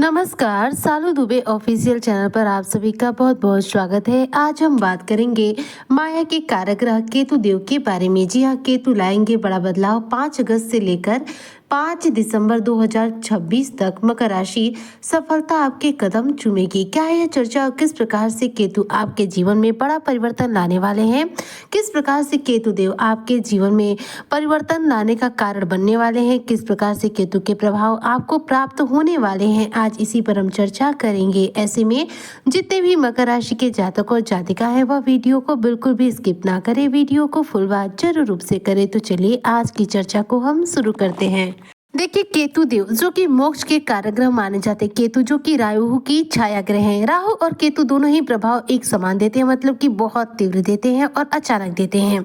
नमस्कार, सालू Dubey official channel पर आप सभी का बहुत बहुत स्वागत है। आज हम बात करेंगे माया के कारक केतु देव के बारे में। जी हाँ, केतु लाएंगे बड़ा बदलाव। 5 अगस्त से लेकर 5 दिसंबर 2026 तक मकर राशि सफलता आपके कदम चूमेगी। क्या है यह चर्चा और किस प्रकार से केतु आपके जीवन में बड़ा परिवर्तन लाने वाले हैं? किस प्रकार से केतु देव आपके जीवन में परिवर्तन लाने का कारण बनने वाले हैं? किस प्रकार से केतु के प्रभाव आपको प्राप्त होने वाले हैं? आज इसी पर हम चर्चा करेंगे। ऐसे में जितने भी मकर राशि के जातक और जातिका हैं वह वीडियो को बिल्कुल भी स्किप ना करें, वीडियो को फुल वॉच जरूर रूप से करें। तो चलिए आज की चर्चा को हम शुरू करते हैं। देखिए, केतु देव जो कि मोक्ष के कारक ग्रह माने जाते हैं। केतु जो कि राहु की छाया ग्रह हैं। राहु और केतु दोनों ही प्रभाव एक समान देते हैं, मतलब कि बहुत तीव्र देते हैं और अचानक देते हैं।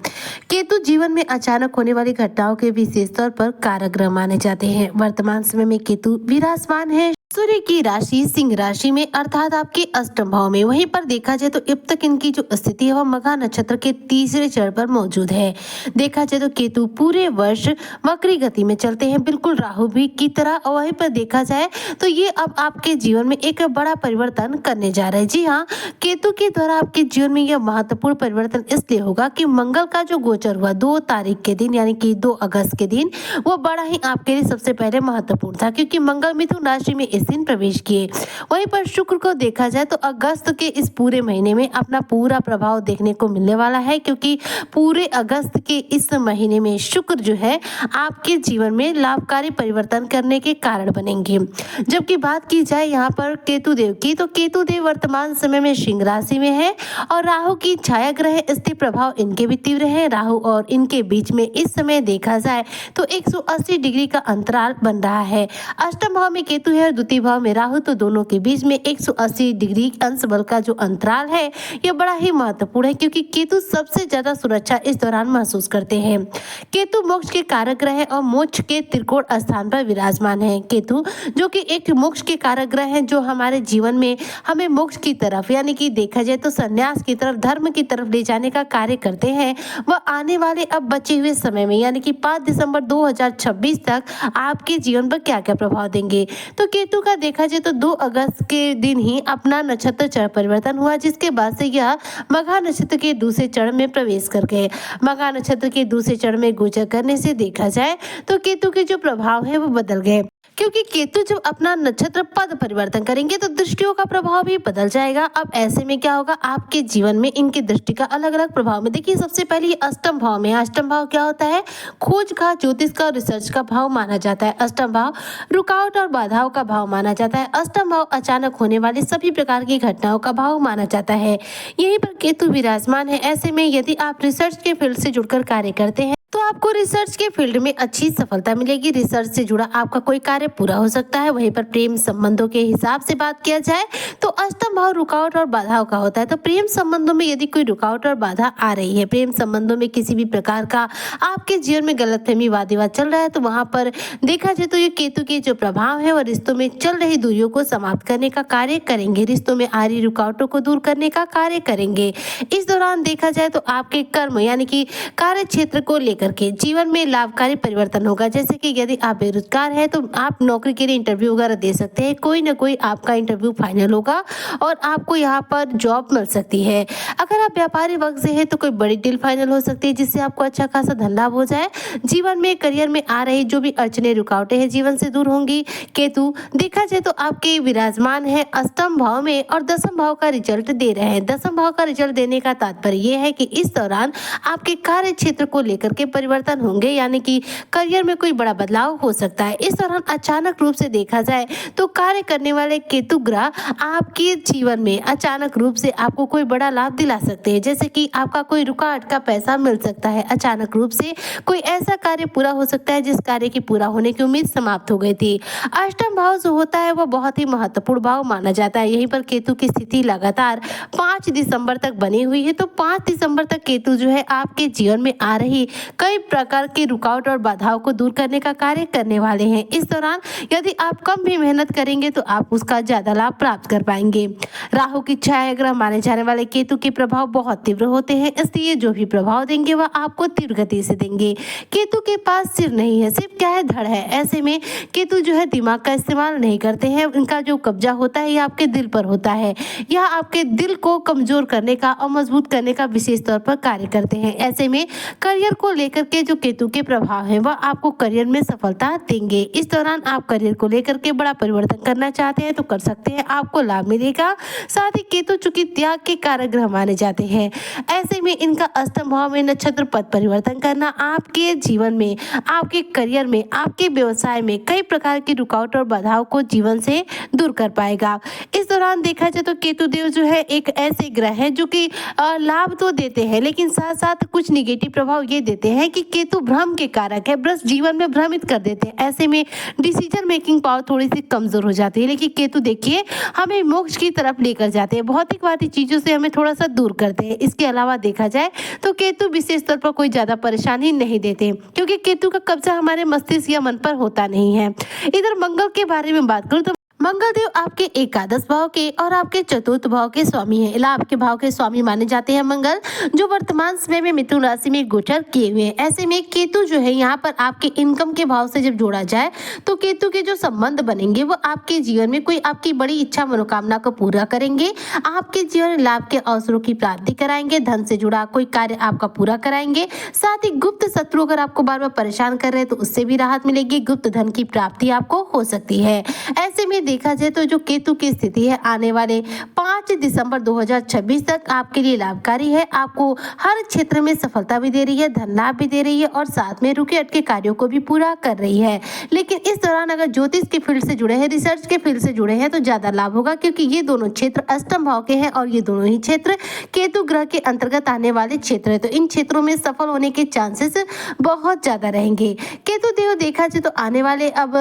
केतु जीवन में अचानक होने वाली घटनाओं के विशेष तौर पर कारक ग्रह माने जाते हैं। वर्तमान समय में केतु विराजमान है सूर्य की राशि सिंह राशि में, अर्थात आपके अष्टम भाव में। वहीं पर देखा जाए तो अब तक इनकी जो स्थिति है वह मघा नक्षत्र के तीसरे चरण पर मौजूद है। देखा जाए तो केतु पूरे वर्ष वक्री गति में चलते हैं, बिल्कुल राहु भी की तरह। और वहीं पर देखा जाए तो ये अब आपके जीवन में एक बड़ा परिवर्तन करने जा रहे हैं। जी हाँ, केतु के द्वारा आपके जीवन में यह महत्वपूर्ण परिवर्तन इसलिए होगा कि मंगल का जो गोचर हुआ 2 तारीख के दिन, यानी कि 2 अगस्त के दिन, वो बड़ा ही आपके लिए सबसे पहले महत्वपूर्ण था, क्योंकि मंगल मिथुन राशि में इस दिन प्रवेश किए। वहीं पर शुक्र को देखा जाए तो अगस्त के इस पूरे महीने में अपना पूरा प्रभाव देखने को मिलने वाला है, क्योंकि पूरे अगस्त के इस महीने में शुक्र जो है आपके जीवन में लाभकारी परिवर्तन करने के कारण बनेंगे। जबकि बात की जाए यहाँ पर केतु देव की, तो केतु देव वर्तमान समय में सिंह राशि में है और राहु की छाया ग्रह, इसके प्रभाव इनके भी तीव्र है। राहु और इनके बीच में इस समय देखा जाए तो 180 डिग्री का अंतराल बन रहा है। अष्टम भाव में केतु है और द्वितीय भाव में राहु, तो दोनों के बीच में 180 डिग्री अंश बल का जो अंतराल है यह बड़ा ही महत्वपूर्ण है, क्योंकि केतु सबसे ज्यादा सुरक्षा इस दौरान महसूस करते हैं। केतु मोक्ष के कारक ग्रह है और मोक्ष के त्रिकोण स्थान पर विराजमान है। केतु जो कि एक मोक्ष के कारक ग्रह है, जो हमारे जीवन में हमें मोक्ष की तरफ, यानी कि देखा जाए तो संन्यास की तरफ, धर्म की तरफ ले जाने का कार्य करते हैं। वह आने वाले अब बचे हुए समय में, यानी कि 5 दिसंबर 2026 तक आपके जीवन पर क्या क्या प्रभाव देंगे। तो केतु का देखा जाए तो 2 अगस्त के दिन ही अपना नक्षत्र चरण परिवर्तन हुआ, जिसके बाद से यह मघा नक्षत्र के दूसरे चरण में प्रवेश कर गए। मघा नक्षत्र के दूसरे चरण में गोचर करने से देखा जाए तो केतु के जो प्रभाव है वो बदल गए, क्योंकि केतु जब अपना नक्षत्र पद परिवर्तन करेंगे तो दृष्टियों का प्रभाव भी बदल जाएगा। अब ऐसे में क्या होगा, आपके जीवन में इनकी दृष्टि का अलग अलग प्रभाव में। देखिए, सबसे पहले अष्टम भाव में, अष्टम भाव क्या होता है? खोज का, ज्योतिष का, रिसर्च का भाव माना जाता है। अष्टम भाव रुकावट और बाधाओं का भाव माना जाता है। अष्टम भाव अचानक होने वाली सभी प्रकार की घटनाओं का भाव माना जाता है। यहीं पर केतु विराजमान है। ऐसे में यदि आप रिसर्च के फील्ड से जुड़कर कार्य करते हैं तो आपको रिसर्च के फील्ड में अच्छी सफलता मिलेगी। रिसर्च से जुड़ा आपका कोई कार्य पूरा हो सकता है। वहीं पर प्रेम संबंधों के हिसाब से बात किया जाए तो अष्टम भाव रुकावट और बाधाओं का होता है। तो प्रेम संबंधों में यदि कोई रुकावट और बाधा आ रही है, प्रेम संबंधों में किसी भी प्रकार का आपके जीवन में गलतफहमी, वाद विवाद चल रहा है, तो वहां पर देखा जाए तो ये केतु के जो प्रभाव है वो रिश्तों में चल रही दूरियों को समाप्त करने का कार्य करेंगे, रिश्तों में आ रही रुकावटों को दूर करने का कार्य करेंगे। इस दौरान देखा जाए तो आपके कर्म, यानी कि कार्य क्षेत्र को करके जीवन में लाभकारी परिवर्तन होगा। जैसे कि यदि आप बेरोजगार हैं तो आप नौकरी के लिए इंटरव्यू वगैरह दे सकते हैं, कोई ना कोई आपका इंटरव्यू फाइनल होगा और आपको यहाँ पर जॉब मिल सकती है। अगर आप व्यापारी वर्ग से हैं तो कोई बड़ी डील फाइनल हो सकती है, जिससे आपको अच्छा खासा धन लाभ हो जाए। जीवन में, करियर में आ रही जो भी अड़चने, रुकावटें हैं, जीवन से दूर होंगी। केतु देखा जाए तो आपके विराजमान है अष्टम भाव में और दसम भाव का रिजल्ट दे रहे हैं। दसम भाव का रिजल्ट देने का तात्पर्य यह है कि इस दौरान आपके कार्य क्षेत्र को लेकर के परिवर्तन होंगे, यानी कि करियर में कोई बड़ा बदलाव हो सकता है। इस दौरान अचानक रूप से देखा जाए तो कार्य करने वाले केतु ग्रह आपके जीवन में अचानक रूप से आपको कोई बड़ा लाभ दिला सकते हैं। जैसे कि आपका कोई रुकावट का पैसा मिल सकता है, अचानक रूप से कोई ऐसा कार्य पूरा हो सकता है जिस कार्य की पूरा होने की उम्मीद समाप्त हो गई थी। अष्टम भाव जो होता है वह बहुत ही महत्वपूर्ण भाव माना जाता है। यहीं पर केतु की स्थिति लगातार 5 दिसंबर तक बनी हुई है। तो 5 दिसंबर तक केतु जो है आपके जीवन में आ रही कई प्रकार के रुकावट और बाधाओं को दूर करने का कार्य करने वाले हैं। इस दौरान यदि आप कम भी मेहनत करेंगे तो आप उसका ज्यादा लाभ प्राप्त कर पाएंगे। राहु की छाया ग्रह माने जाने वाले केतु के प्रभाव बहुत तीव्र होते हैं, इसलिए जो भी प्रभाव देंगे वह आपको तीव्र गति से देंगे। केतु के पास सिर नहीं है, सिर्फ क्या है धड़ है। ऐसे में केतु जो है दिमाग का इस्तेमाल नहीं करते हैं, इनका जो कब्जा होता है यह आपके दिल पर होता है। यह आपके दिल को कमजोर करने का और मजबूत करने का विशेष तौर पर कार्य करते हैं। ऐसे में करियर को लेकर के जो केतु के प्रभाव है वह आपको करियर में सफलता देंगे। इस दौरान आप करियर को लेकर के बड़ा परिवर्तन करना चाहते हैं तो कर सकते हैं, आपको लाभ मिलेगा। साथ ही केतु चूंकि त्याग के कारक ग्रह माने जाते हैं, ऐसे में इनका अष्टम भाव में नक्षत्र पद परिवर्तन करना आपके जीवन में, आपके करियर में, आपके व्यवसाय में कई प्रकार की रुकावट और बाधाओं को जीवन से दूर कर पाएगा। इस दौरान देखा जाए तो केतु देव जो है एक ऐसे ग्रह है जो कि लाभ तो देते हैं, लेकिन साथ साथ कुछ निगेटिव प्रभाव ये देते हैं कि केतु भ्रम के कारक है, बस जीवन में भ्रमित कर देते हैं। ऐसे में डिसीजन मेकिंग पावर थोड़ी सी कमजोर हो जाती है। लेकिन केतु देखिए हमें मोक्ष की तरफ लेकर जाते हैं, भौतिकवादी चीजों से हमें थोड़ा सा दूर करते हैं। इसके अलावा देखा जाए तो केतु विशेष तौर पर कोई ज्यादा परेशानी नहीं देते, क्योंकि केतु का कब्जा हमारे मस्तिष्क या मन पर होता नहीं है। इधर मंगल के बारे में बात करूं तो मंगल देव आपके एकादश भाव के और आपके चतुर्थ भाव के स्वामी हैं। लाभ के भाव के स्वामी माने जाते हैं मंगल, जो वर्तमान समय में मिथुन राशि में गोचर किए हुए हैं। ऐसे में केतु जो है यहाँ पर आपके इनकम के भाव से जब जोड़ा जाए तो केतु के जो संबंध बनेंगे वो आपके जीवन में कोई आपकी बड़ी इच्छा मनोकामना को पूरा करेंगे, आपके जीवन में लाभ के अवसरों की प्राप्ति कराएंगे, धन से जुड़ा कोई कार्य आपका पूरा कराएंगे। साथ ही गुप्त शत्रु अगर आपको बार बार परेशान कर रहे हैं तो उससे भी राहत मिलेगी, गुप्त धन की प्राप्ति आपको हो सकती है। ऐसे में देखा जाए तो जो केतु की स्थिति है आने वाले 5 दिसंबर 2026 तक आपके लिए लाभकारी है। आपको हर क्षेत्र में सफलता भी दे रही है, धन लाभ भी दे रही है और साथ में रुके अटके कार्यों को भी पूरा कर रही है। लेकिन इस दौरान अगर ज्योतिष के फील्ड से जुड़े हैं, रिसर्च के फील्ड से जुड़े हैं तो ज्यादा लाभ होगा, क्योंकि ये दोनों क्षेत्र अष्टम भाव के हैं और ये दोनों ही क्षेत्र केतु ग्रह के अंतर्गत आने वाले क्षेत्र है, तो इन क्षेत्रों में सफल होने के चांसेस बहुत ज्यादा रहेंगे। केतु देव देखा जाए तो आने वाले अब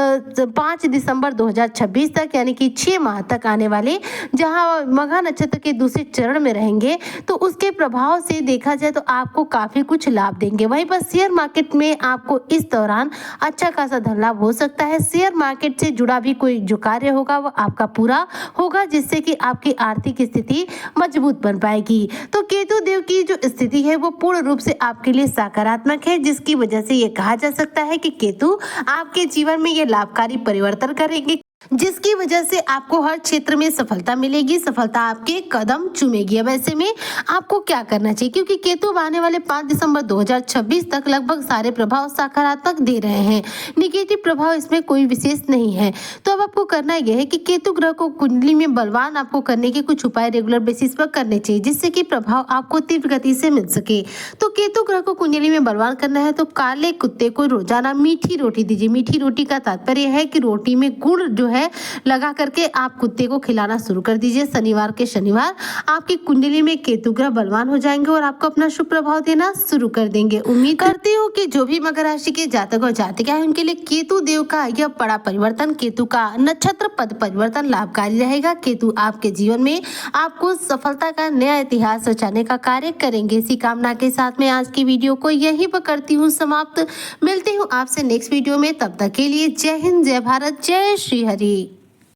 5 दिसंबर 2026 तक यानी कि 6 माह तक आने वाले, जहां मघा नक्षत्र के दूसरे चरण में रहेंगे तो उसके प्रभाव से देखा जाए तो आपको काफी कुछ लाभ देंगे। वहीं पर शेयर मार्केट में आपको इस दौरान अच्छा खासा धन लाभ हो सकता है। शेयर मार्केट से जुड़ा भी कोई जो कार्य होगा वो आपका पूरा होगा, जिससे कि आपकी आर्थिक स्थिति मजबूत बन पाएगी। तो केतु देव की जो स्थिति है वो पूर्ण रूप से आपके लिए सकारात्मक है, जिसकी वजह से ये कहा जा सकता है कि केतु आपके जीवन में ये लाभकारी परिवर्तन करेंगे, जिसकी वजह से आपको हर क्षेत्र में सफलता मिलेगी, सफलता आपके कदम चूमेगी। अब ऐसे में आपको क्या करना चाहिए, क्योंकि केतु आने वाले 5 दिसंबर 2026 तक लगभग सारे प्रभाव सकारात्मक दे रहे हैं, निगेटिव प्रभाव इसमें कोई विशेष नहीं है। तो अब आपको करना यह है कि केतु ग्रह को कुंडली में बलवान आपको करने के कुछ उपाय रेगुलर बेसिस पर करने चाहिए, जिससे कि प्रभाव आपको तीव्र गति से मिल सके। तो केतु ग्रह को कुंडली में बलवान करना है तो काले कुत्ते को रोजाना मीठी रोटी दीजिए। मीठी रोटी का तात्पर्य है कि रोटी में गुड़ जो है लगा करके आप कुत्ते को खिलाना शुरू कर दीजिए। शनिवार के शनिवार आपकी कुंडली में केतु ग्रह बलवान हो जाएंगे और आपको अपना शुभ प्रभाव देना शुरू कर देंगे। उम्मीद करती हूँ कि जो भी मकर राशि के जातक और जातिका है उनके लिए केतु देव का यह बड़ा परिवर्तन, केतु का नक्षत्र पद परिवर्तन लाभकारी रहेगा। केतु आपके जीवन में आपको सफलता का नया इतिहास रचाने का कार्य करेंगे। इसी कामना के साथ में आज की वीडियो को यहीं पर करती हूँ समाप्त। मिलती हूँ आपसे नेक्स्ट वीडियो में, तब तक के लिए जय हिंद, जय भारत, जय श्री हरि।